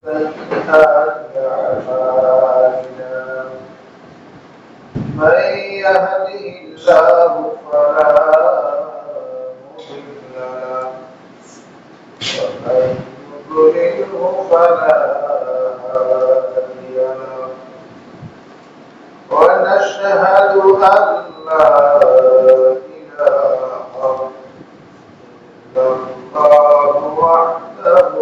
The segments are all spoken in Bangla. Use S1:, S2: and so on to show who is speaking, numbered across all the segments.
S1: سيئات أعمالنا من يهده الله فلا مضل له ومن يضلله فلا هادي له ونشهد أن لا إله إلا الله وحده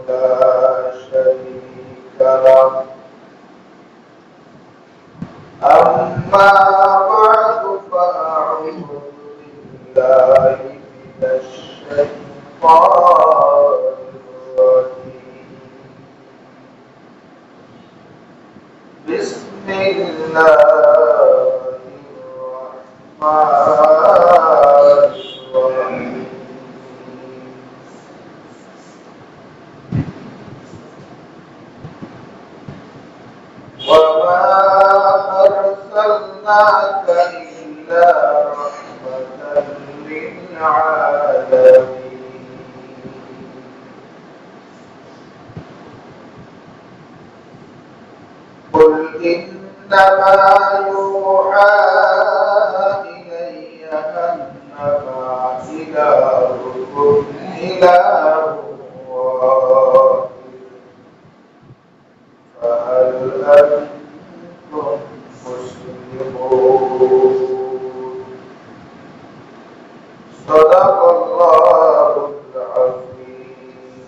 S1: لا شريك له أما بعد فأعوذ بالله من الشيطان الرجيم بسم الله الرحمن الرحيم وما أرسلناك إلا رحمة للعالمين قل إنما يوحى إلي أنما إلهكم إله واحد فهل أنتم مسلمون صدق الله العظيم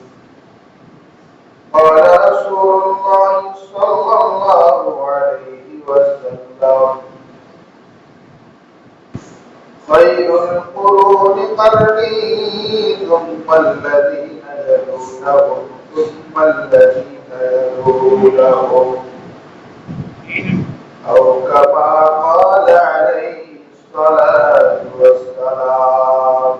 S1: قال رسول الله صلى الله عليه وسلم خير القرون قرني ثم الذين يلونهم ثم الذين يلونهم أو كما قال عليه الصلاة والسلام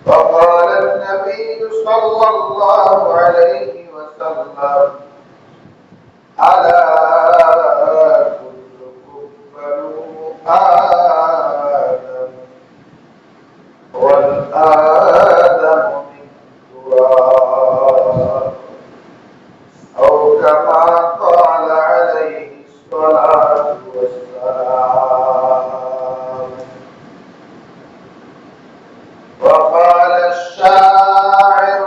S1: وقال النبي صلى الله عليه وسلم ألا كلكم بنو آدم والآدم من تراب أو كما قال عليه الصلاة والسلام وقال الشاعر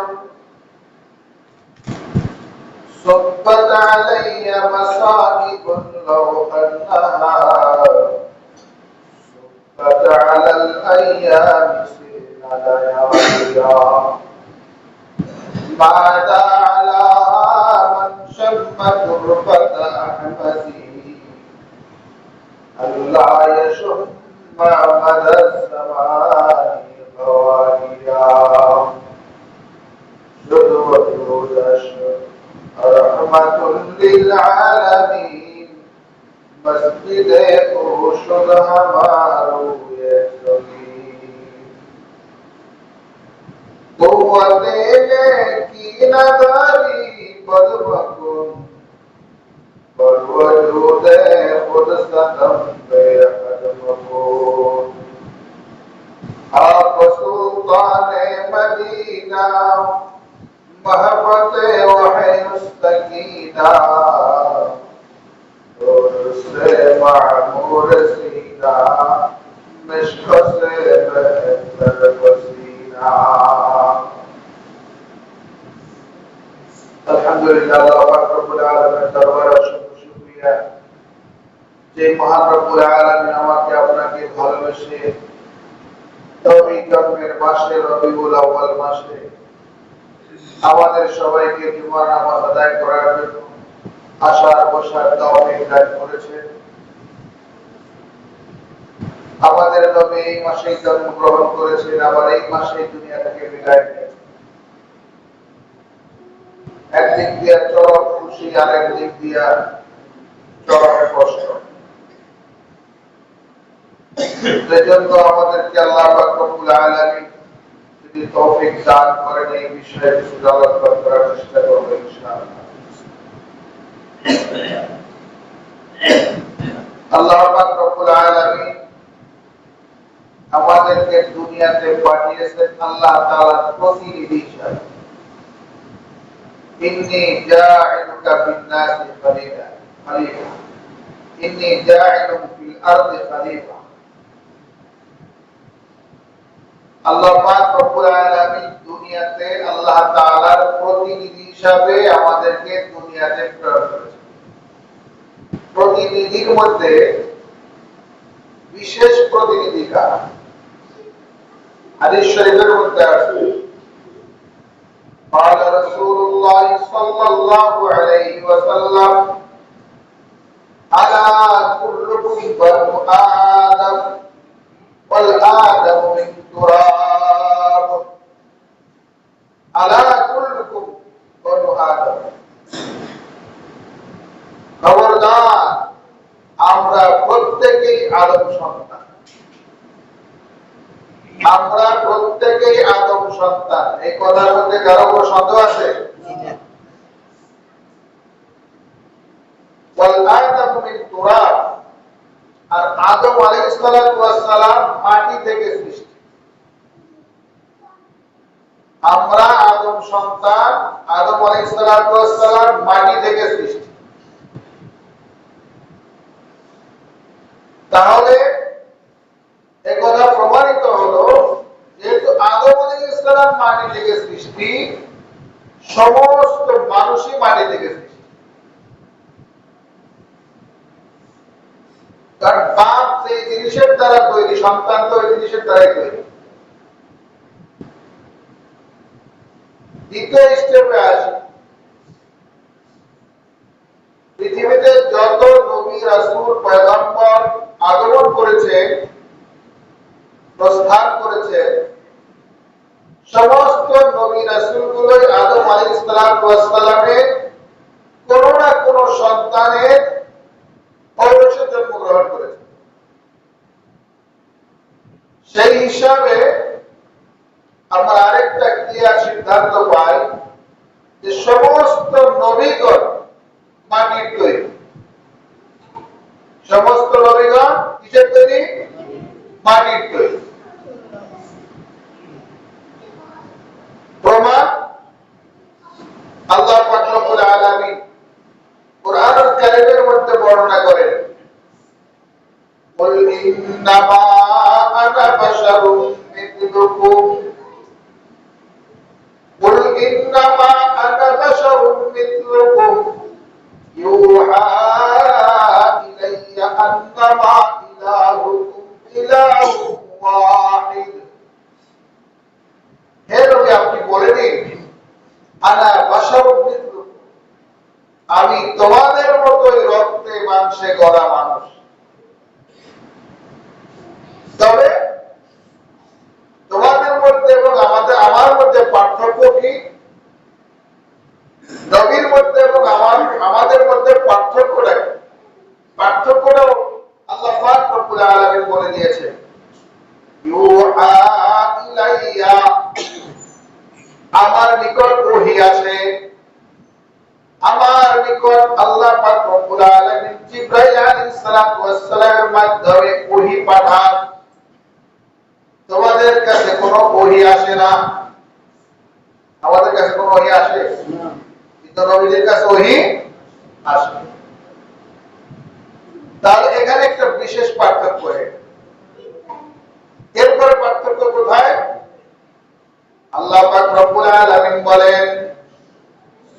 S1: صبت علي مصائب لو أنها صبت على الأيام سن لياليها ماذا على من شم تربة أحمدي ألا يشم مدى الزمان غواليا شدوة الهدى رحمة للعالمين مسجد روشن ہمارو قوت کی نداری بدمکن پر وجود خود ستم بے قدم کن آپ سلطان مدینہ محبت وحی مستقینہ دور سے معمور سینہ مشق سے بہتر پسینہ الحمدللہ اللہ رب العالمین দরবারে অসংখ্য শুকরিয়া যে মহান রব্বুল আলামিন আমাকে আপনাকে ভালোবেসে তৌফিক জন্মের মাসে রবিউল আউয়াল মাসে আমাদের সবাইকে জুমার নামাজ আদায় করার জন্য আশার বসার তৌফিক দান করেছেন আমাদের নবী এই মাসেই জন্মগ্রহণ করেছেন আবার এই মাসেই দুনিয়া থেকে বিদায় নিয়েছেন একদিক দিয়ে চরম খুশি আর একদিক দিয়ে চরম কষ্ট সেজন্য আমাদেরকে আল্লাহ পাক রব্বুল আলামিন যদি তৌফিক দান করেন এই বিষয়ে কিছু আলোচনা করার চেষ্টা করব ইনশাআল্লাহ আল্লাহ পাক রব্বুল আলামিন আমাদেরকে দুনিয়াতে পাঠিয়েছেন আল্লাহ তাআলার প্রতিনিধি হিসেবে ইন্নী জাইলুকা বিন-নাসি খলিফা ইন্নী জাইলুন ফিল আরদি খলিফা। আল্লাহ পাক রব্বুল আলামিন দুনিয়াতে আল্লাহ তাআলার প্রতিনিধি হিসাবে আমাদেরকে দুনিয়াতে প্রেরণ করেছেন। প্রতিনিধির মধ্যে বিশেষ প্রতিনিধি কারা? হাদিস শরীফের মধ্যে আছে قال رسول الله صلى الله عليه وسلم ألا كلكم بنو آدم والآدم من تراب ألا كلكم بنو آدم। খবরদার, আমরা প্রত্যেকেই আদম সন্তান। আমরা প্রত্যেকেই আদম সন্তান। এই কথার মধ্যে কারো কোনো সন্দেহ আছে? ওয়াল আদামু মিন তুরাব, আর আদম আলাইহিস সালাম মাটি থেকে সৃষ্টি। আমরা আদম সন্তান, আদম আলাইহিস সালাম মাটি থেকে সৃষ্টি। তাহলে একথা প্রমাণিত হলো, যেহেতু আদম আলাইহিস সালাম মাটি থেকে সৃষ্টি, সমস্ত মানুষই মাটি থেকে সৃষ্টি। কারণ বাপ যে জিনিসের দ্বারা তৈরি, সন্তান তো ওই জিনিসের দ্বারাই তৈরি। দ্বিতীয় স্টেপে আসি, পৃথিবীতে যত নবী রাসূল পয়গম্বর আগমন করেছে, প্রস্থান করেছে, সমস্ত নবী রাসূলগুলোই আদম আলাইহিস সালামের কোন না কোন সন্তানের ঔরসে জন্মগ্রহণ করেছে। সেই হিসাবে আমরা আরেকটা ক্লিয়ার সিদ্ধান্ত পাই যে সমস্ত নবীগণ মাটির তৈরি। সমস্ত নবীগণ কিসের তৈরি? মাটির তৈরি। প্রমাণ আল্লাহ পাক রব্বুল আলামিন কুরআনুল কারীমের মধ্যে বর্ণনা করেন, কুল ইন্নামা আনা বাশারুম মিথলুকুম, কুল ইন্নামা আনা বাশারুম মিথলুকুম ইউহা ইলাইয়া আন্নামা ইলাহুকুম ইলাহুন ওয়াহিদ। হে নবী, আপনি বলে দিন, আনা বাশারুম মিথলুকুম, আমি তোমাদের মতোই রক্তে মাংসে গড়া মানুষ। তবে তোমাদের মধ্যে এবং আমার মধ্যে পার্থক্য কি? নবীর মধ্যে এবং আমাদের মধ্যে পার্থক্যটা কি? পার্থক্যটা আল্লাহ পাক রব্বুল আলামিন বলে দিয়েছে, ইউহা ইলাইয়া, আমার নিকট ওহী আসে। আমার নিকট আল্লাহ পাক রব্বুল আলামিন জিবরাইল আলাইহিস সালামের মাধ্যমে ওহী পাঠান। তোমাদের কাছে কোনো ওহী আসে না। আমাদের কাছে কোনো ওহী আসে না, কিন্তু নবীদের কাছে ওহী আসে। তাহলে এখানে একটা বিশেষ পার্থক্য। এরপরে পার্থক্য কোথায়? আল্লাহ পাক রব্বুল আলামিন বলেন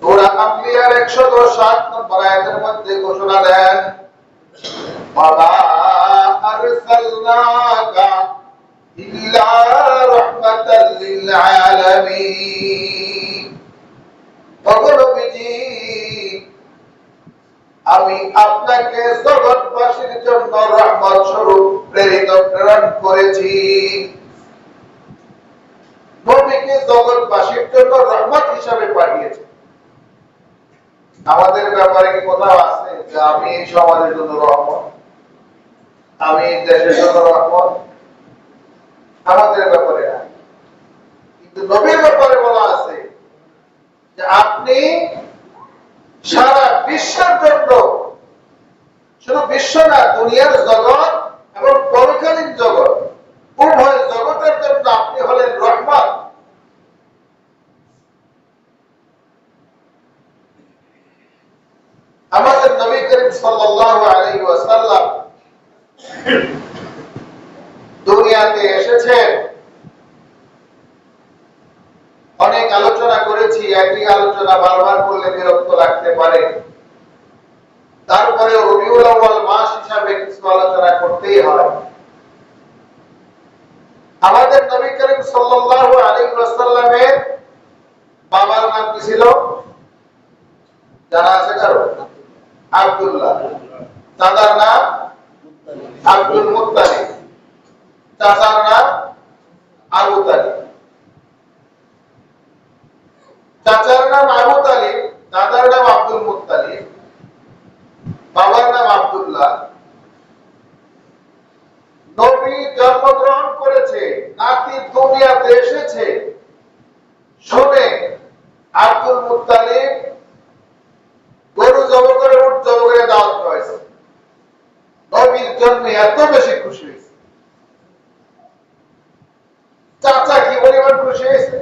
S1: সূরা আম্বিয়ার 110 নম্বর আয়াতের মধ্যে ঘোষণা দেন, ওয়া আরসালনাকা ইল্লা রাহমাতাল লিল আলামিন। ওগো নবীজি, আমি আপনাকে জগৎবাসীর জন্য রহমত স্বরূপ প্রেরণ করেছি। নবীকে জগৎবাসীর জন্য রহমত হিসাবে পাঠিয়েছি। আমাদের ব্যাপারে কি কোথাও আছে যে আমি এই সমাজের জন্য রহমত, আমি এই দেশের জন্য রহমত? আমাদের ব্যাপারে না। কিন্তু নবীর ব্যাপারে বলা আছে যে আপনি সারা বিশ্বের জন্য, শুধু বিশ্ব না, দুনিয়ার জগৎ এবং পরকালীন জগৎ, উভয় জগতের জন্য আপনি হলেন রহমত। আমাদের নবী করিম সাল্লাল্লাহু আলাইহি ওয়াসাল্লাম দুনিয়াতে এসেছেন। অনেক আলোচনা করেছি, একই আলোচনা বারবার করলে বিরক্ত লাগতে পারে, তারপরে রবিউল আউয়াল মাস হিসাবে কিছু আলোচনা করতেই হয়। আমাদের নবী করিম সাল্লাল্লাহু আলাইহি ওয়াসাল্লামের বাবার নাম কি ছিল জানা আছে কারো? আব্দুল্লাহ। দাদার নাম আব্দুল মুত্তালিব, চাচার নাম আবু তালিব। চাচার নাম আবু তালিব, দাদার নাম আব্দুল মুত্তালিব, বাবার নাম আব্দুল্লাহ। নবী জন্মগ্রহণ করেছে, নাতি দুনিয়াতে এসেছে শুনে আব্দুল মুত্তালিব গরু জব করে উট জব করে দাওয়াত করেছে। নবীর জন্মে এত বেশি খুশি হয়েছে। চাচা কি পরিমাণ খুশি হয়েছে!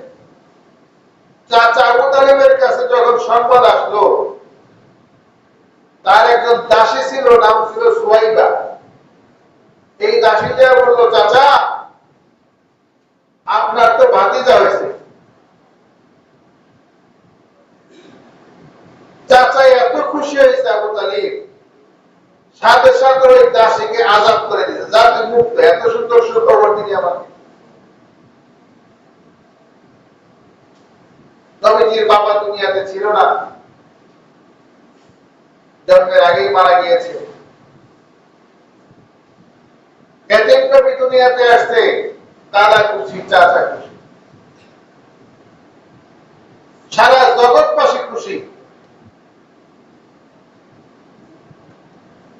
S1: চাচা আবু তালিবের কাছে যখন সংবাদ আসলো, তার একজন দাসী ছিল, নাম ছিল সুয়াইবা। এই দাসীটা বলল, চাচা আপনার তো ভাতিজা হয়েছে। চাচা এত খুশি হয়েছে আবু তালিব, সাথে সাথে ওই দাসীকে আজাদ করে দিয়েছে, যা তুই মুক্ত। এত সুন্দর সুখবর দিলি আমাকে। নবীজির বাবা দুনিয়াতে ছিল না, জন্মের আগেই মারা গিয়েছে। এতিম নবী দুনিয়াতে আসছে, দাদা খুশি, চাচা খুশি, সারা জগৎবাসী খুশি,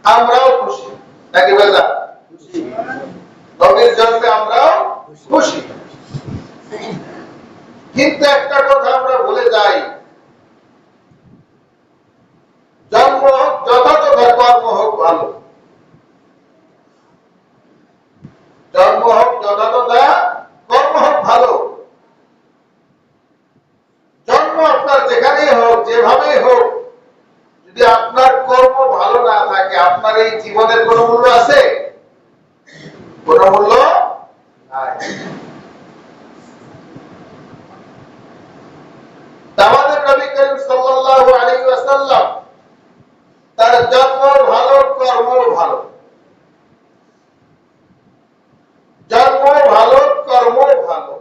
S1: আমরাও খুশি নাকি বেজা? নবীর জন্মে আমরাও খুশি। কিন্তু একটা কথা আমরা ভুলে যাই, জন্ম হোক যথাযথ, কর্ম হোক ভালো। জন্ম হোক যথাযথ, কর্ম হোক ভালো। জন্ম আপনার যেখানেই হোক, যেভাবেই হোক, যদি আপনার কর্ম ভালো না থাকে, আপনার এই জীবনের কোন মূল্য আছে? কোন মূল্য নাই। আমাদের নবী করিম সাল্লাল্লাহু আলাইহি ওয়াসাল্লাম তার জন্ম ভালো, কর্ম ভালো। জন্ম ভালো, কর্ম ভালো।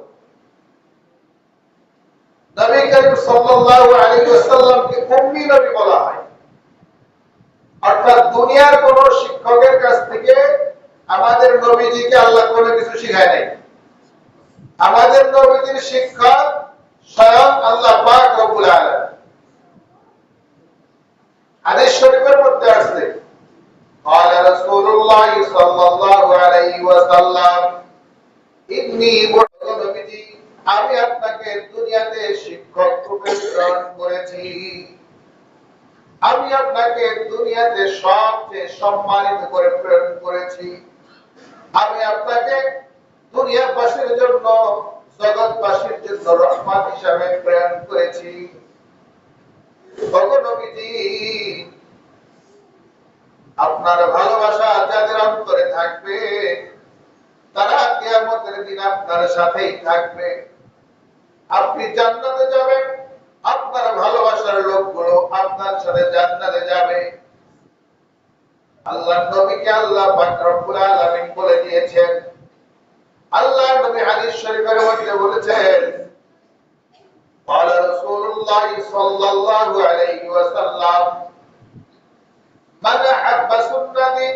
S1: নবী করিম সাল্লাল্লাহু আলাইহি ওয়াসাল্লামকে উম্মি নবী বলা হয়। অর্থাৎ দুনিয়ার কোন শিক্ষকের কাছ থেকে আমাদের নবীজিকে আল্লাহ কোনো কিছু শিখায় নাই। আমাদের নবীজির শিক্ষক স্বয়ং আল্লাহ পাক রব্বুল আলামিন। হাদিস শরীফের মধ্যে আছে, قال رسول الله صلى الله عليه وسلم إني নবীজি, আমি আপনাকে দুনিয়াতে শিক্ষক রূপে প্রেরণ করেছি। আমি আপনাকে দুনিয়াতে সবচেয়ে সম্মানিত করে প্রেরণ করেছি। আমি আপনাকে দুনিয়াবাসীর জন্য, জগৎবাসীর জন্য রহমত হিসাবে প্রেরণ করেছি। ওগো নবীজি, আপনার ভালোবাসা যাদের অন্তরে থাকবে, তারা কিয়ামতের দিন আপনার সাথেই থাকবে। আপনি জান্নাতে যাবেন, আপনার ভালোবাসার লোকগুলো আপনার সাথে জান্নাতে যাবে। আল্লাহর নবীকে আল্লাহ পাক রব্বুল আলামিন বলে দিয়েছেন। আল্লাহর নবী হাদিস শরীফের মধ্যে বলেছেন, قال رسول الله صلى الله عليه وسلم من أحب سنتي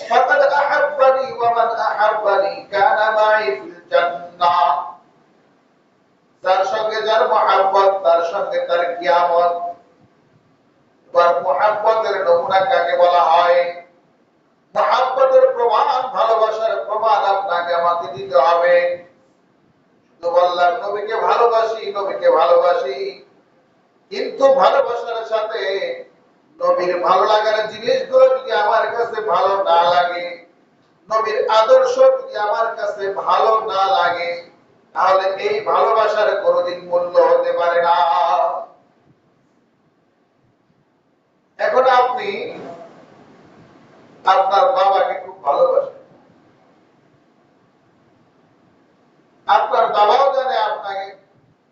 S1: فقد أحبني ومن أحبني كان معي في الجنة। তার সঙ্গে যার মহব্বত, তার সঙ্গে তার কিয়ামত। আর মহব্বতের নমুনা কাকে বলা হয়? মহব্বতের প্রমাণ, ভালোবাসার প্রমাণ আপনাকে আমাকে দিতে হবে। শুধু বললাম নবীকে ভালোবাসি, নবীকে ভালোবাসি, কিন্তু ভালোবাসার সাথে নবীর ভালো লাগার জিনিসগুলো যদি আমার কাছে ভালো না লাগে, নবীর আদর্শ যদি আমার কাছে ভালো না লাগে, তাহলে এই ভালোবাসার কোনোদিন মূল্য হতে পারে না। এখন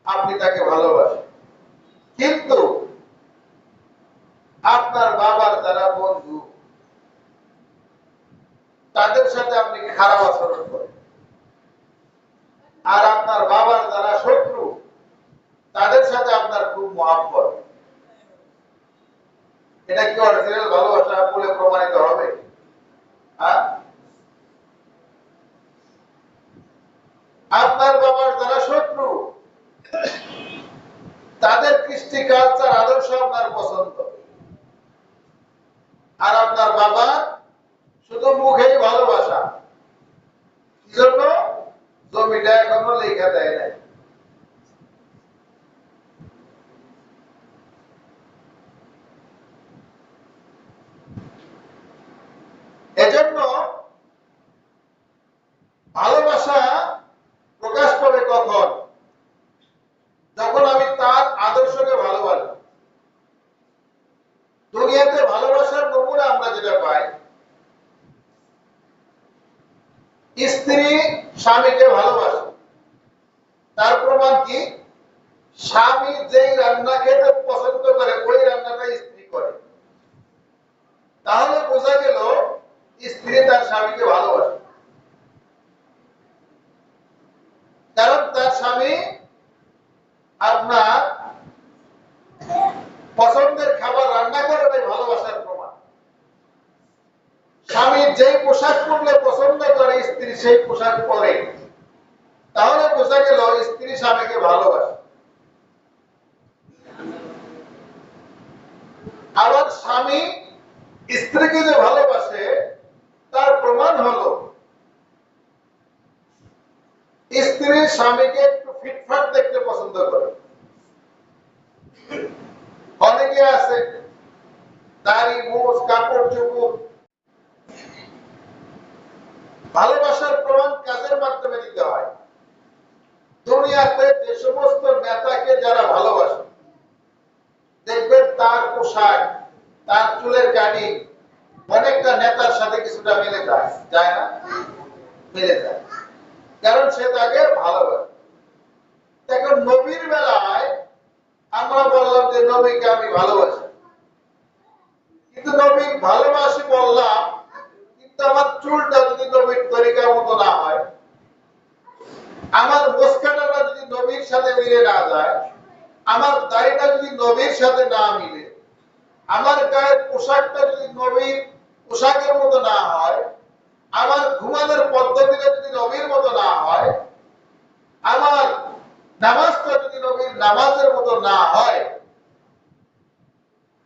S1: আপনি তাকে ভালোবাসেন, কিন্তু আপনার বাবার যারা বন্ধু তাদের সাথে আপনি খারাপ আচরণ করেন, আর আপনার বাবার যারা শত্রু তাদের সাথে আপনার খুব মহব্বত, এটা কি অরিজিনাল ভালোবাসা বলে প্রমাণিত হবে? আপনার বাবার যারা শত্রু তাদের কৃষ্টি কালচার আদর্শ আপনার পছন্দ, আর আপনার বাবার শুধু মুখেই ভালোবাসা, কি জন্য? জমিটা এখনো লেখা দেয় নাই। এজন্য ভালোবাসা প্রকাশ পাবে কখন? যখন আমি তার আদর্শকে ভালোবাসি। দুনিয়াতে ভালোবাসার নমুনা আমরা যেটা পাই, স্ত্রী স্বামীকে ভালোবাসে, তার প্রমাণ কি? স্বামী যেই রান্না খেতে পছন্দ করে ওই রান্নাটা স্ত্রী করে, তাহলে বোঝা গেল স্ত্রী তার স্বামীকে ভালোবাসে। কারণ তার স্বামী আপনার পছন্দের খাবার রান্না করে, তাই ভালোবাসার প্রমাণ। স্বামী যেই পোশাক পরলে পছন্দ করে স্ত্রী সেই পোশাক পরে, তাহলে বোঝা গেল স্ত্রী স্বামীকে ভালোবাসে। আবার স্বামী স্ত্রীকে যে ভালোবাসে তার প্রমাণ হলো স্ত্রী স্বামীকে একটু ফিটফাট দেখতে পছন্দ করে। অনেকে আছে দাড়ি মোজ কাপড় চোপড়। ভালোবাসার প্রমাণ কাজের মাধ্যমে দিতে হয়। দুনিয়াতে যে সমস্ত নেতাকে যারা ভালোবাসে, দেখবেন তার পোশাক, তার চুলের কাটিং অনেকটা নেতার সাথে কিছুটা মিলে যায়, যায় না? মিলে যায়, কারণ সে তাকে ভালোবাসে। এখন নবীর বেলায় আমরা বললাম যে নবীকে আমি ভালোবাসি, কিন্তু নবী ভালোবাসি বললাম, কিন্তু আমার চুলটা যদি নবীর তরিকার মতো না হয়, আমার মুস্কানটা যদি নবীর সাথে মিলে না যায়, আমার দাড়িটা যদি নবীর সাথে না মিলে, আমার গায়ের পোশাকটা যদি নবীর পোশাকের মতো না হয়, আমার ঘুমানোর পদ্ধতিটা যদি নবীর মতো না হয়, আমার নামাজটা যদি নবীর নামাজের মতো না হয়,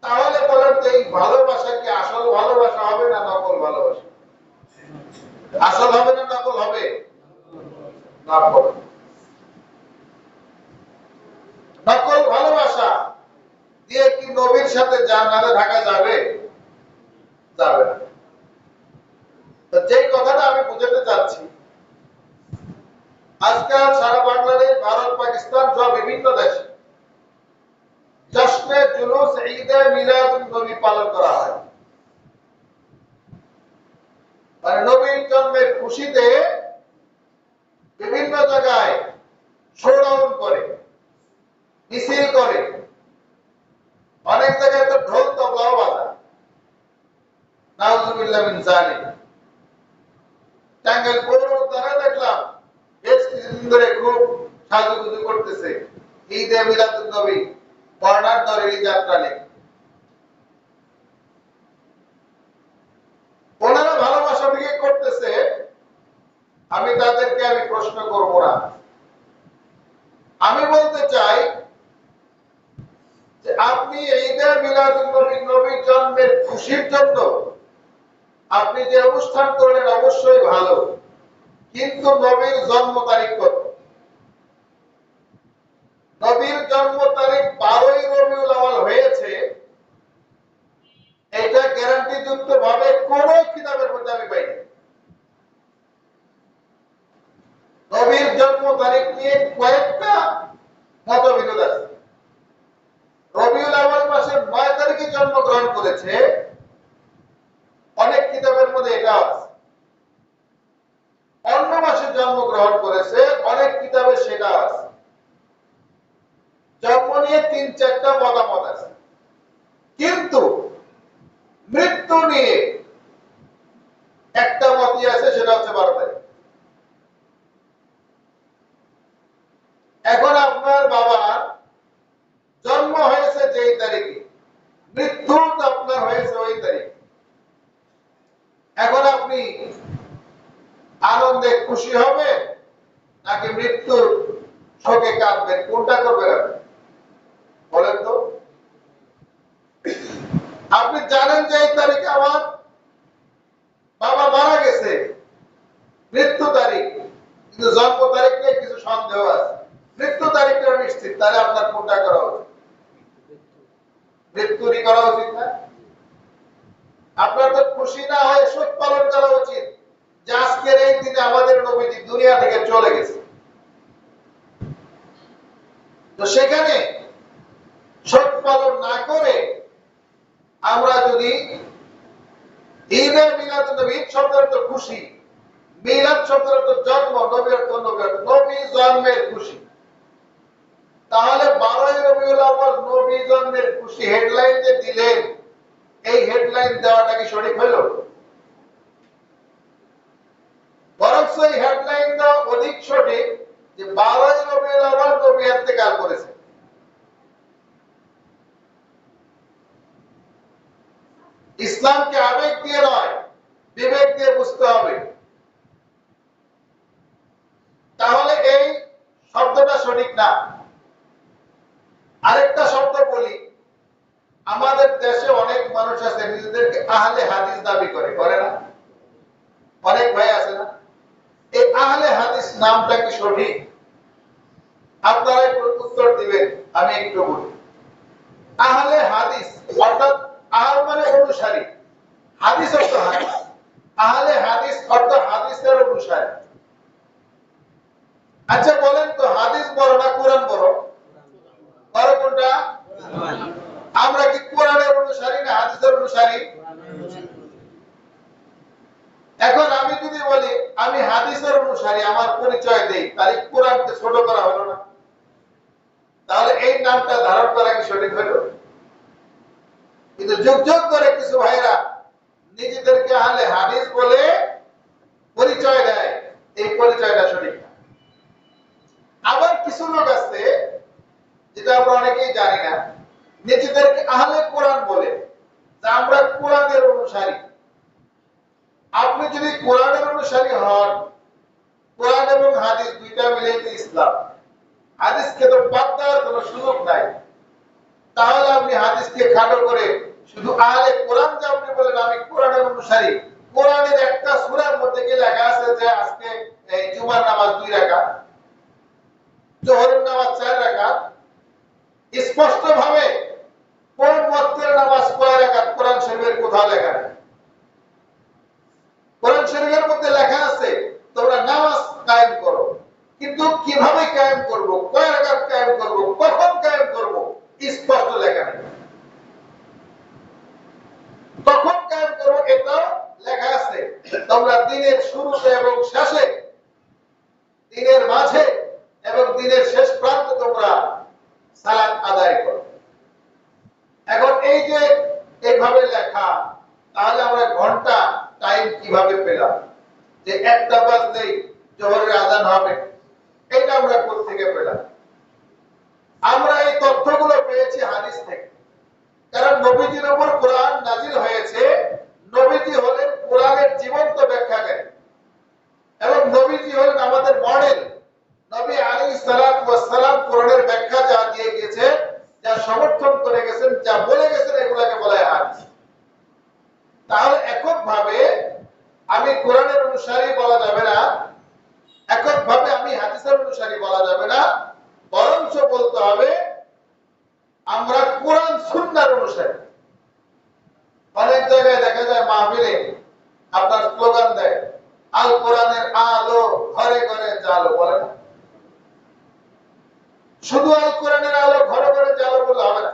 S1: তাহলে বলেন তো এই ভালোবাসা কি আসল ভালোবাসা হবে না নকল ভালোবাসা? আসল হবে না নকল হবে? নকল। নকল ভালোবাসা দিয়ে কি নবীর সাথে জান্নাতে থাকা যাবে? যাবে না। তো যে কথাটা আমি বুঝাতে চাচ্ছি, আজকাল সারা বাংলাদেশ, ভারত, পাকিস্তান সহ বিভিন্ন দেশে জশ্নে জুলুস ঈদে মিলাদুন নবী পালন করা হয়। মানে নবীর জন্মের খুশিতে বিভিন্ন জায়গায় শোডাউন করে, মিছিল করে, অনেক জায়গায় তো ঢোল তবলাও বাজায়। নাউজুবিল্লাহ মিন যালিক। টাঙ্গাইল পৌর দ্বারা দেখলাম বেশ কিছুদিন ধরে খুব সাজুগুজু করতেছে, ঈদে মিলাদুন নবী বর্ণাঢ্য ধরে যাত্রা নিয়ে। ওনারা ভালোবাসা দিয়ে করতেছে, আমি তাদেরকে আমি প্রশ্ন করব না। আমি বলতে চাই যে আপনি ঈদে মিলাদুন নবী, নবীর জন্মের খুশির জন্য আপনি যে অনুষ্ঠান করলেন অবশ্যই ভালো, কিন্তু নবীর জন্ম তারিখ কত? নবীর জন্ম তারিখ 12ই রবিউল আউয়াল হয়েছে, এটা গ্যারান্টি যুক্ত ভাবে কোন কিতাবের মধ্যে আমি পাইনি। নবীর জন্ম তারিখ নিয়ে কয়েকটা মতবিরোধ আছে। রবিউল আউয়াল মাসের 9 তারিখে জন্মগ্রহণ করেছে, অনেক কিতাবের মধ্যে এটা আছে। অন্য মাসে জন্মগ্রহণ করেছে, অনেক কিতাবে সেটা আছে। নিয়ে 3-4টা মতামত আছে, কিন্তু মৃত্যু নিয়ে একটা মতই আছে, সেটা হচ্ছে 12 তারিখ। এখন আপনার বাবার জন্ম হয়েছে যেই তারিখে, মৃত্যু আপনার হয়েছে ওই তারিখ। এখন আপনি আনন্দে খুশি হবেন নাকি মৃত্যুর শোকে কাঁদবেন? কোনটা করবেন আপনি বলেন তো? আপনি জানেন যে এই তারিখে আমার বাবা মারা গেছে, মৃত্যু তারিখ, কিন্তু জন্ম তারিখ নিয়ে কিছু সন্দেহ আছে, মৃত্যু তারিখটা নিশ্চিত, তাহলে আপনার কোনটা করা উচিত? মৃত্যুরই করা উচিত না? আপনার তো খুশি না হয়ে শোক পালন করা উচিত যে আজকের এই দিনে আমাদের নবীজি দুনিয়া থেকে চলে গেছে। তো সেখানে শোক পালন না করে আমরা যদি ঈদে মিলাদুন নবী, ঈদ শব্দের অর্থ খুশি, মিলাদ শব্দের অর্থ জন্ম, নবী অর্থ নবী জন্মের খুশি, তাহলে 12ই রবিউল আউয়াল নবী জন্মের খুশি হেডলাইন যে দিলেন, এই হেডলাইন দেওয়াটা কি সঠিক হলো? বরং এই হেডলাইন দেওয়া অধিক সঠিক যে 12ই রবিউল আউয়াল নবী ইন্তেকাল করেছে। ইসলামকে আবেগ দিয়ে নয়, বিবেক দিয়ে বুঝতে হবে। তাহলে এই শব্দটা সঠিক না। আরেকটা শব্দ বলি, আমাদের দেশে অনেক মানুষ আছে নিজেদেরকে আহলে হাদিস দাবি করে না? অনেক ভাই আছে না? এই আহলে হাদিস নামটা কি সঠিক? আপনারা একটু উত্তর দিবেন, আমি একটু বলি। আহলে হাদিস অর্থাৎ আহল মানে অনুসারী, হাদিস অর্থ হাদিস, আহলে হাদিস অর্থ হাদিসের অনুসারী। আচ্ছা বলেন তো, হাদিস বড় না কোরআন বড়? বড় কোনটা? আমরা কি কোরআনের অনুসারী না হাদিসের অনুসারী? এখন আমি যদি বলি আমি হাদিসের অনুসারী, আমার পরিচয় দেই, তাহলে কোরআনকে ছোট করা হলো না? তাহলে এই নামটা ধারণ করা কি সঠিক হলো? কিন্তু যুগ যুগ ধরে কিছু ভাইরা নিজেদেরকে আহলে হাদিস বলে পরিচয় দেয়, এই পরিচয়টা সঠিক না। আবার কিছু লোক আছে, যেটা আমরা অনেকেই জানি না, নিজেদেরকে আহলে কোরআন বলে, তা আমরা কোরআনের অনুসারী। আপনি যদি কোরআনের অনুসারী হন, কোরআন এবং হাদিস দুইটা মিলেই তো ইসলাম, হাদিসকে তো বাদ দেওয়ার কোনো সুযোগ নাই। তাহলে আপনি হাদিসকে খাটো করে শুধু আহলে কোরআন যে আপনি বলেন আমি কোরআনের অনুসারী, কোরআনের একটা সূরার মধ্যে কি লেখা আছে যে আজকে এই জুমার নামাজ 2 রাকাত, জোহরের নামাজ 4 রাকাত? স্পষ্ট ভাবে কোন ওয়াক্তের নামাজ কয় রাকাত কোরআন শরীফের কোথাও লেখা নেই। কোরআন শরীফের মধ্যে লেখা আছে তোমরা নামাজ কায়েম করো, কিন্তু কিভাবে কায়েম করব, কয় রাকাত কায়েম করব, কখন কায়েম করব, স্পষ্ট লেখা নেই। কখন কায়েম করব এটা লেখা আছে, তোমরা দিনের শুরুতে এবং শেষে, দিনের মাঝে এবং দিনের শেষ প্রান্তে তোমরা সালাত আদায় করো। এখন এই যে এইভাবে লেখা, তাহলে আমরা ঘন্টা টাইম কিভাবে পেলাম যে 1টা বাজলেই জোহরের আযান হবে? এটা আমরা কোথা থেকে পেলাম? আমরা এই তথ্যগুলো পেয়েছি হাদিস থেকে। কারণ নবীজির উপর কোরআন নাজিল হয়েছে, নবীজি হলেন কোরআনের জীবন্ত ব্যাখ্যাকারী এবং নবীজি হলেন আমাদের মডেল। নবী আলাইহিস সালাতু ওয়াস সালাম কোরআনের ব্যাখ্যা যা দিয়ে গেছেন, যা সমর্থন করে গেছেন, যা বলে গেছেন, এগুলাকে বলা হয় হাদিস। তাহলে এককভাবে আমি কোরআনের অনুসারী বলা যাবে না, এককভাবে আমি হাদিসের অনুসারী বলা যাবে না, বরঞ্চ বলতে হবে আমরা কোরআন সুন্নাহর অনুসারী। অনেক জায়গায় দেখা যায় মাহফিলে আপনার স্লোগান দেয়, আল কোরআনের আলো ঘরে ঘরে জালো, বলে না? শুধু আল কোরআনের আলো ঘরে ঘরে জালো বললে হবে না,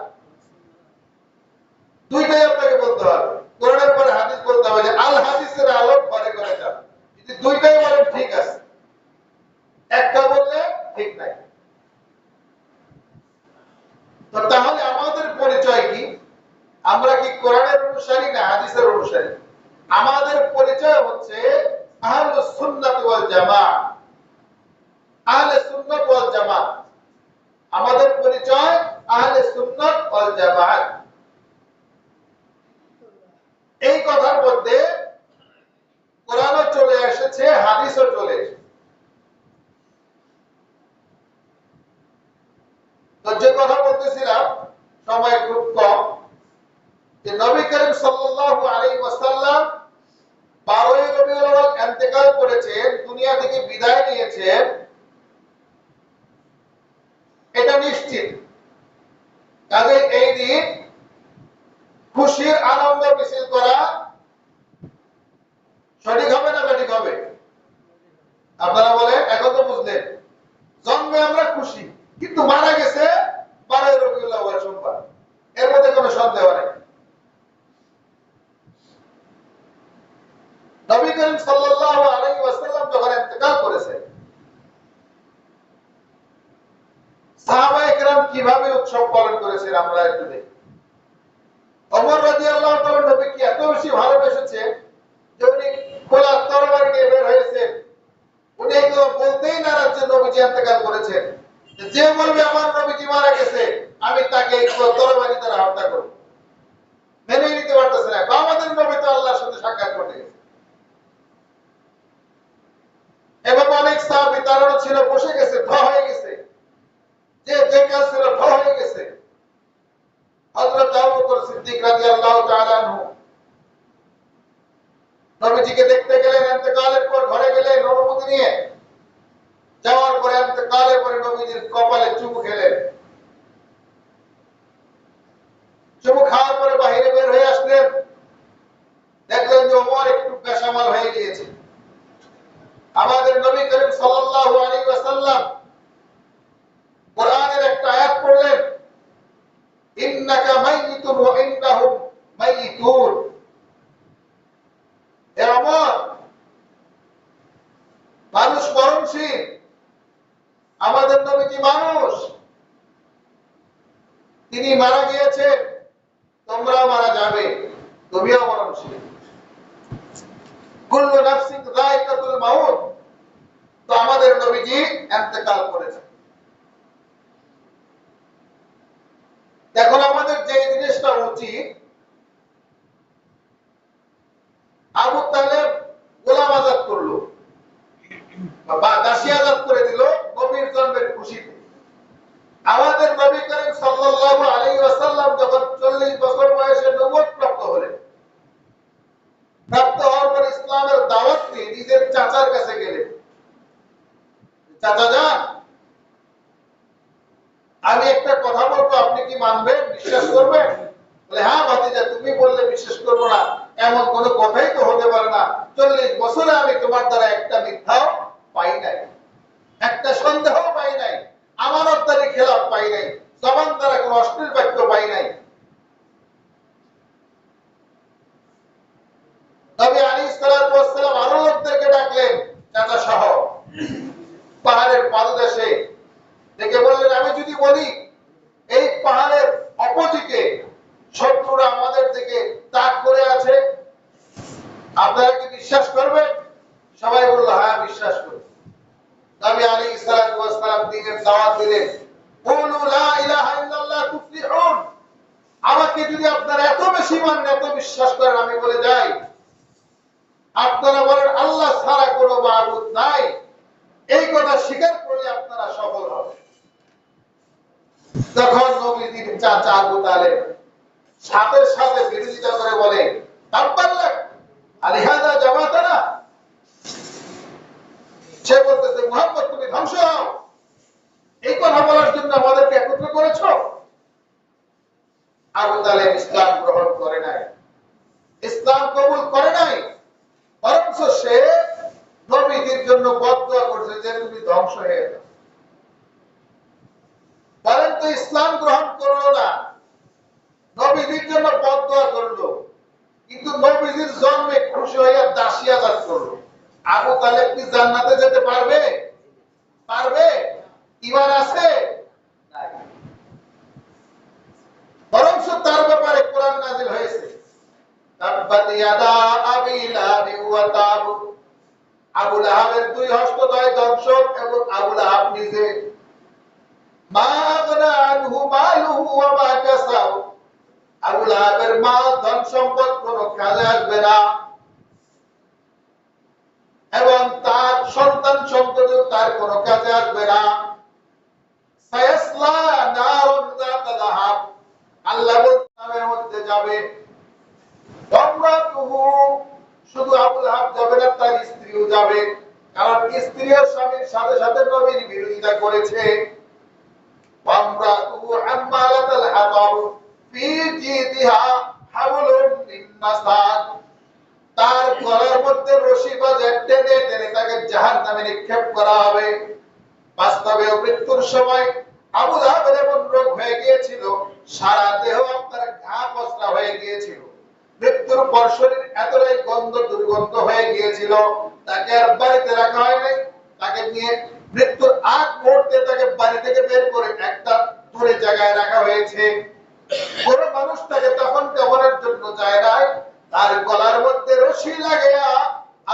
S1: দুইটাই আপনাকে বলতে হবে। কোরআনের পরে হাদিস বলতে হবে যে আল হাদিসের আলো ঘরে ঘরে জালো। যদি দুইটাই বলেন ঠিক আছে, একটা বললে ঠিক নাই। তো তাহলে আমাদের পরিচয় কি? আমরা কি কোরআনের অনুসারী না হাদিসের অনুসারী? আমাদের পরিচয় হচ্ছে আহলুস সুন্নাত ওয়াল জামাত। আহলে সুন্নাত ওয়াল জামাত, আমাদের পরিচয় আহলে সুন্নাত ওয়াল জামাত। এই কথার মধ্যে কোরআনও চলে এসেছে, হাদিসও চলে এসেছে। তো যে কথা বলতেছিলাম, সময় খুব কম, যে নবী করিম সাল্লাল্লাহু আলাইহি ওয়াসাল্লাম 12ই রবিউল আউয়াল ইন্তেকাল করেছেন, দুনিয়া থেকে বিদায় নিয়েছেন, এটা নিশ্চিত। কাজে এই দিন খুশির আনন্দ মিছিল করা সঠিক হবে না ব্যাঠিক হবে? আপনারা বলেন, এখন তো বুঝলেন। জন্মে আমরা খুশি, কিন্তু মারা গেছে 12ই রবিউল আউয়াল সোমবার, এর মধ্যে কোনো সন্দেহ নেই। নবী করিম সাল্লাল্লাহু আলাইহি ওয়াসাল্লাম যখন ইন্তেকাল করেছেন, সাহাবায়ে কেরাম কিভাবে উৎসব পালন করেছেন আমরা একটু দেখি। ওমর রাদিয়াল্লাহু তাআলা নবীকে এত বেশি ভালোবেসেছেন যে উনি খোলা তরবারি নিয়ে বের হয়েছেন। উনি এগুলো বলতেই নারাজ যে নবীজি ইন্তেকাল করেছেন। যে বলবে আমার নবীজি মারা গেছে, আমি তাকে তরবারি দ্বারা হত্যা করব, মেনে নিতে পারতেছে না। আমাদের নবী তো আল্লাহর সাথে সাক্ষাৎ করতে গেছে। এবং অনেক সাহাবী তারাও ছিল, বসে গেছে, ধ হয়ে গেছে, যে কাজ ছিল ধ হয়ে গেছে। হযরত আবু বকর সিদ্দিক রাদিয়াল্লাহু তাআলা আনহু নবীজিকে দেখতে গেলেন, ইন্তেকালের পর ঘরে গেলেন অনুমতি নিয়ে। যাওয়ার পরে ইন্তেকালের পরে নবীজির কপালে চুমু খেলেন। চুমু খাওয়ার পরে বাইরে বের হয়ে আসলেন, দেখলেন যে ওমর একটু বেসামাল হয়ে গিয়েছে। আমাদের নবী করিম সাল্লাল্লাহু আলাইহি ওয়াসাল্লাম কোরআনের একটা আয়াত পড়লেন, ইন্নাকা মাইয়িতুন ওয়া ইন্নাহুম মাইয়িতুন। হে ওমর, মানুষ মরণশীল, আমাদের নবীজি মানুষ, তিনি মারা গিয়েছেন, তোমরা মারা যাবে, তুমিও মরণশীল। কুল্লু নাফসিন যায়কাতুল মাউত। তো আমাদের নবীজি ইন্তেকাল করেছেন। এখন আমাদের যে জিনিসটা উচিত, আবু তালেব গোলাম আজাদ করলো বা দাসী আজাদ করে দিল নবীর জন্মের খুশিতে। আমাদের নবী করিম সাল্লাল্লাহু আলাইহি ওয়াসাল্লাম যখন 40 বছর বয়সে নবুয়ত প্রাপ্ত হলেন, প্রাপ্ত হওয়ার পর ইসলামের দাওয়াত দিয়ে নিজের চাচার কাছে গেলেন, চাচা যান, আমি একটা কথা বলবো, আপনি কি মানবেন, বিশ্বাস করবেন? বলে, হ্যাঁ ভাতিজা, তুমি বললে বিশ্বাস করবো না এমন কোনো কথাই তো হতে পারে না। 40 বছরে আমি তোমার দ্বারা একটা মিথ্যাও পাই নাই, একটা সন্দেহ পাই নাই, আমানতদারি খেলাফ পাই নাই, জবান দ্বারা কোনো অশ্লীল বাক্য পাই নাই। নবী আলাইহিস সালাতু ওয়াস সালাম আরো লোকদেরকে ডাকলেন, চাচা সহ, পাহাড়ের পাদদেশে ডেকে বললেন, আমি যদি বলি এই পাহাড়ের অপোজিটে শত্রুরা আমাদের দিকে তাক করে আছে, আপনারা কি বিশ্বাস করবেন? সবাই বলল, হ্যাঁ বিশ্বাস করি। নবী আলাইহিস সালাতু ওয়াস সালাম দ্বীনের দাওয়াত দিলেন, কুলু লা ইলাহা ইল্লাল্লাহ তুফলিহুন। আমাকে যদি আপনারা এত বেশি মানেন, এত বিশ্বাস করেন, আমি বলে যাই, আপনারা বলেন আল্লাহ ছাড়া কোনো মাবুদ নাই, এই কথা স্বীকার করলে আপনারা সফল হবেন। তখন নবীজির চাচা আবু তালেব সাথে সাথে বিরোধিতা করে বলে, তাব্বাল্লাক আলিহাদা জামাতানা। সে বলতেছে, মুহাম্মদ তুমি ধ্বংস হও, এই কথা বলার জন্য আমাদেরকে একত্র করেছো। আবু তালেব ইসলাম গ্রহণ করে নাই, ইসলাম কবুল করে নাই, বরঞ্চ সে নবীজির জন্য বদদুয়া করছে যে তুমি ধ্বংস হয়ে যাও। বলেন তো, ইসলাম গ্রহণ করলো না, নবীজির জন্য বদদুয়া করলো, কিন্তু নবীজির জন্মে খুশি হইয়া দাসী আজাদ করলো। আবু তালেব কি জান্নাতে যেতে পারবে? পারবে? ঈমান আছে? ইয়াদা আবি লাহাব ওয়া তাব, আবু লাহাবের দুই হস্তদ্বয় ধ্বংস এবং আবু লাহাব নিজে। মা আগনা আনহু মালুহু ওয়া মা কাসাব, আবু লাহাবের মাল ধন সম্পদ কোনো কাজে আসবে না এবং তার সন্তান সন্ততিও তার কোনো কাজে আসবে না। সায়াসলা নারুন যাতা লাহাব, আল্লাহ বলতের মধ্যে যাবে। ওয়ামরাতুহু, শুধু আবু লাহাব যাবে না, তার স্ত্রীও যাবে, কারণ স্ত্রীও স্বামীর সাথে সাথে নবীর বিরোধিতা করেছে। ওয়ামরাতুহু হাম্মালাতাল হাতাব ফি জিদিহা হাবলুম মিন মাসাদ, তার গলার মধ্যে রশি বাঁধে টেনে টেনে তাকে জাহান্নামে নিক্ষেপ করা হবে। বাস্তবে মৃত্যুর সময় আবু লাহাবের এমন রোগ হয়ে গিয়েছিল, সারা দেহ আপনার ঘা পচলা হয়ে গিয়েছিল। মৃত্যুর পর শরীর এতটাই গন্ধ দুর্গন্ধ হয়ে গিয়েছিল, তাকে আর বাড়িতে রাখা হয় নাই। তাকে নিয়ে মৃত্যুর আগ মুহূর্তে তাকে বাড়ি থেকে বের করে একটা দূরে জায়গায় রাখা হয়েছে। কোন মানুষ তাকে তখন কবরের জন্য যায় না, তার গলার মধ্যে রশি লাগিয়া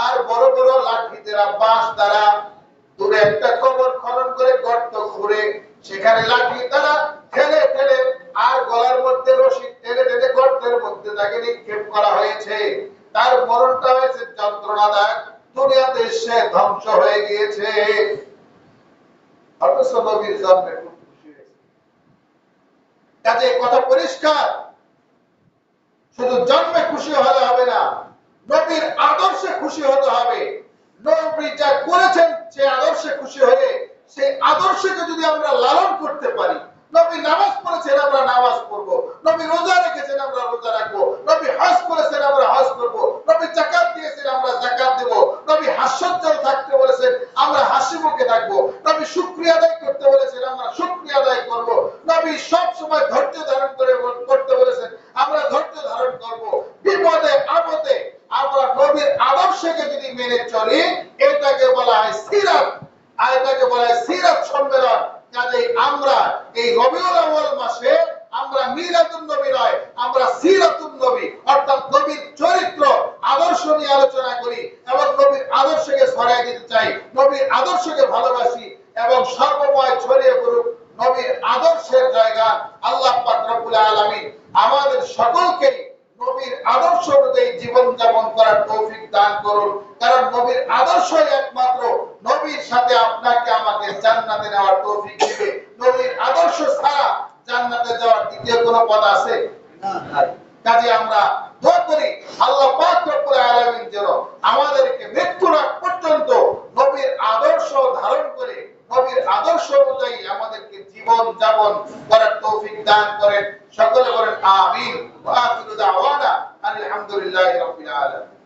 S1: আর বড় বড় লাঠি দ্বারা বাঁশ দ্বারা দূরে একটা কবর খনন করে গর্ত খুঁড়ে সেখানে লাঠি দ্বারা ঠেলে ঠেলে আর গলার মধ্যে রশি টেনে টেনে গর্তের মধ্যে তাকে নিক্ষেপ করা হয়েছে। তার মরণটা হয়েছে যন্ত্রণাদায়ক, দুনিয়াতে সে ধ্বংস হয়ে গিয়েছে। অথচ নবীর জন্মে খুব খুশি হয়েছে। কাজে কথা পরিষ্কার, শুধু জন্মে খুশি হলে হবে না, নবীর আদর্শে খুশি হতে হবে। নবী যা করেছেন সে আদর্শে খুশি হয়ে সেই আদর্শকে যদি আমরা লালন করতে পারি, নবী নামাজ পড়েছেন আমরা নামাজ পড়ব, নবী রোজা রেখেছেন আমরা রোজা রাখবো, নবী হজ করেছেন আমরা হজ করব, নবী যাকাত দিয়েছেন আমরা যাকাত দেব, নবী হাস্যোজ্জ্বল থাকতে বলেছেন আমরা হাসি মুখে থাকবো, নবী শুকরিয়া আদায় করতে বলেছেন আমরা শুকরিয়া আদায় করব, নবী সব সময় ধৈর্য ধারণ করে করতে বলেছেন আমরা ধৈর্য ধারণ করব। বিপদে আপদে আমরা নবীর আদর্শকে যদি মেনে চলি, এটাকে বলা হয় সিরাত, আর এটাকে বলা হয় সিরাত সম্মেলন। কাজেই আমরা এই রবিউল আউয়াল মাসে আমরা মিলাদুন নবী নয়, আমরা সিরাতুন নবী অর্থাৎ নবীর চরিত্র আদর্শ নিয়ে আলোচনা করি এবং নবীর আদর্শকে ছড়িয়ে দিতে চাই, নবীর আদর্শকে ভালোবাসি এবং সর্বময় ছড়িয়ে পড়ুক নবীর আদর্শের জায়গা। আল্লাহ পাক রব্বুল আলামিন আমাদের সকলকে নবীর আদর্শ অনুযায়ী জীবন যাপন করার তৌফিক দান করুন, কারণ নবীর আদর্শই একমাত্র নবীর সাথে আপনাকে আমাকে জান্নাতে নেওয়ার তৌফিক দিবে। নবীর আদর্শ ছাড়া জান্নাতে যাওয়ার দ্বিতীয় কোনো পথ আছে না। কাজে আমরা দোয়া করি আল্লাহ পাক রব্বুল আলামিন যেন আমাদেরকে মৃত্যুর আগ পর্যন্ত নবীর আদর্শ ধারণ করে নবীর আদর্শ অনুযায়ী আমাদেরকে জীবন যাপন করার তৌফিক দান করেন। সকলে বলেন আমিন। ওয়া আখিরু দাওয়ানা আলহামদুলিল্লাহি রাব্বিল আলামিন।